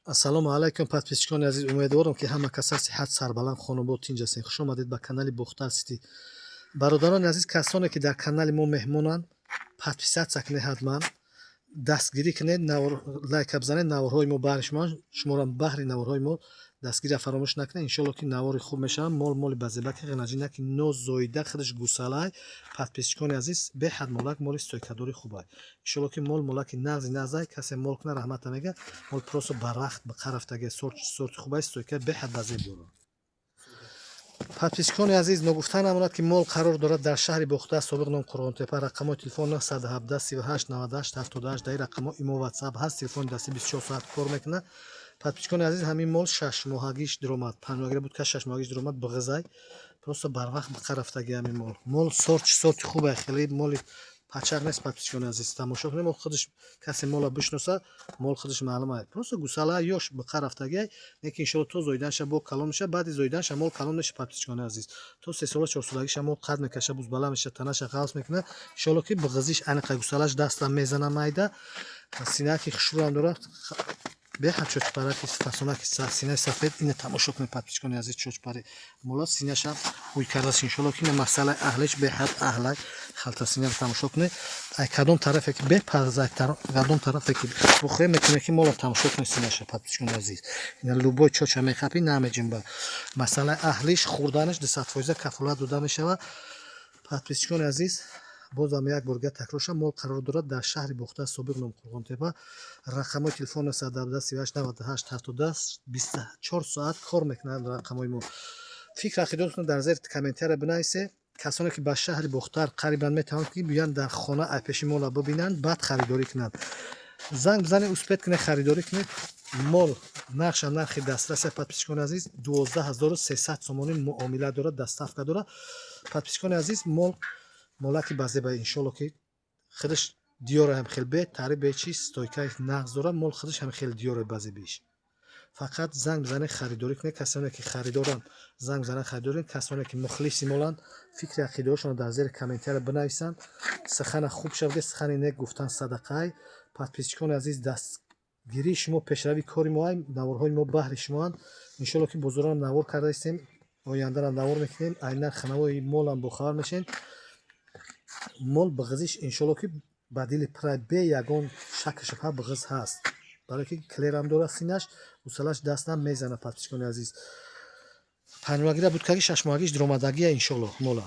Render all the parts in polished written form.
ассалому алайкум подписчикони азиз, умедворам ки ҳама каса сиҳат сарбаланд хонобод тинҷ ҳастед. хуш омадед ба канали Бухтар Сити. бародарони азиз, касоне ки дар канали мо меҳмонанд, подписатсия кунед, ҳатман дастгирӣ кунед, лайка бизанед, наворҳои мо баҳри шуморо баҳри наворҳои мо дастгирия фаромӯш накунед. иншоалло ки навори хуб мешаванд. моли базебаки ғинаҷинаки нозоида худаш гусалай. подписчикони азиз, беҳад молак моли стойкадори хубай. иншоалло ки молаки нағзи назай касе мол куна раҳмата мега. мол просто барвақт ба қарафтаги сорти хубай стойка беҳад базеб дорад. подписчикони азиз, ногуфта намонад ки мол қарор дорад дар шаҳри Бухта, собиқ ном Қурғонтепа. рақамҳои телефон 917 38 98 78. дар рақамҳо имо ватсап ҳаст. телефони дастӣ 24 соат кор мекунад. подписчикони азиз, ҳамин мол 6 моҳагиш диромад, 5 моҳагира буд ка 6 моҳагиш диромад биғизай. просто барвақт ба қарафтаги ҳамин мол сорти хубай, хеле моли пачақ нест. подписчикони азиз, тамошо кунед. мол худаш касе мола бишноса, мол худаш маълум аст. просто гусала ёш ба қарафтаги, лекин иншоалло то зоиданша бо калон меша, баъди зоиданша мол калон меша. подписчикони азиз, то 3 сола 4 солагиша мол қад мекаша, буз баланд меша, танаша ғавс мекуна. иншоалло ки биғизиш аниқа гусалаш дастам мезана майда. синаки хушрӯам дорад, беҳад чочпараки фасонаки синаи сафед. ина тамошо кунед подписчикони азиз, чочпари мола синаша ҳуй кардааст. иншоалло ки ина масъалаи аҳлиш беҳад аҳлай. халта синаро тамошо кунед. ай кадом тарафе ки бепарзай, кадом тарафе ки бухӯе мекунед ки мола тамошо кунед синаша. подписчикони азиз, ина лубой чоча мехапӣ намеҷимба. масъалаи аҳлиш хӯрданаш 200% кафолат дода мешавад. подписчикони азиз, бозам як бор га такрорша, мол қарор дорад дар шаҳри Бухта, собиқ ном Қурғонтепа. рақамҳои телефон 917 38 98 70 24 соат кор мекунад. рақамҳои мо фикр ақидотатон дар зери комментария бинависед. касоне ки ба шаҳри Бухтар қарибан метавонанд ки биёянд дар хона айпеши мола бибинанд, баъд харидорӣ кунанд. занг бизанед, успед кунед, харидорӣ кунед. мол нақша нархи дастрас. подписчикони азиз, 12300 сомонӣ муомила дорад, доставка дорад. подписчикони азиз, молаки базеба, иншоалло ки худаш диёра ҳам хел бе таъриб бе чи стойкаи нағз дорад. мол худаш ҳам хел диёра базебиш. фақат занг бизанед, харидорӣ кунед. касоне ки харидоранд, занг бизанед, харидорӣ. касоне ки мухлиси моланд, фикри ақидаҳошонро дар зери комментария бинависанд. сухана хуб шавад, сухани нек гуфтан садақаи. подписчикони азиз, дастгирии шумо пешравии кори моай, наворҳои мо баҳри шумоанд. иншоалло ки бозорам навор карда истем, ояндарам навор мекунем. ай нархи навои молам бохабар мешавед. мол биғизиш иншоалло ки ба дили пирай бе ягон шаку шубҳа биғиз ҳаст. барое ки клерам дорад синаш, гусалаш дастам мезанад. подписчикони азиз, 5 моҳагира будкаги 6 моҳагиш диромадагия иншоалло мола.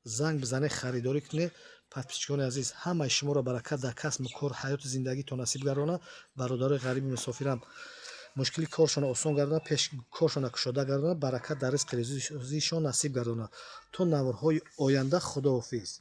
занг бизанед, харидорӣ кунед. подписчикони азиз, ҳамаи шуморо баракат дар касбу кор, ҳаёти зиндагитон насиб гардонад. бародарои ғариби мусофирам мушкили коршона осон гардонад, пеш коршона кушода гардонад. баракат дар ризқи рӯзишон насиб гардонад. то наворҳои оянда, худоҳофиз.